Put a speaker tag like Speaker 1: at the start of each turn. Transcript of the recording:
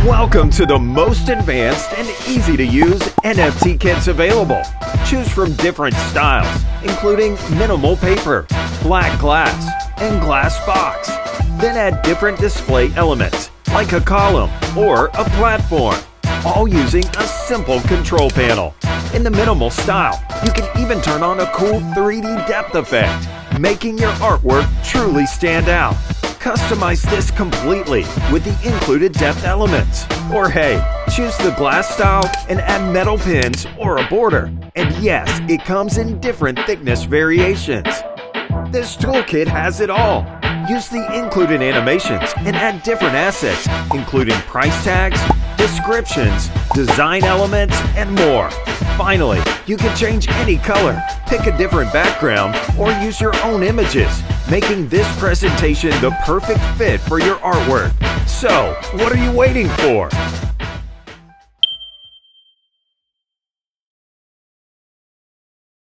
Speaker 1: Welcome to the most advanced and easy to use NFT kits available. Choose from different styles, including minimal paper, flat glass, and glass box. Then add different display elements, like a column or a platform, all using a simple control panel. In the minimal style, you can even turn on a cool 3D depth effect, making your artwork truly stand out. Customize this completely with the included depth elements. Or hey, choose the glass style and add metal pins or a border. And yes, it comes in different thickness variations. This toolkit has it all. Use the included animations and add different assets, including price tags, descriptions, design elements, and more. Finally, you can change any color, pick a different background, or use your own images, making this presentation the perfect fit for your artwork. So, what are you waiting for?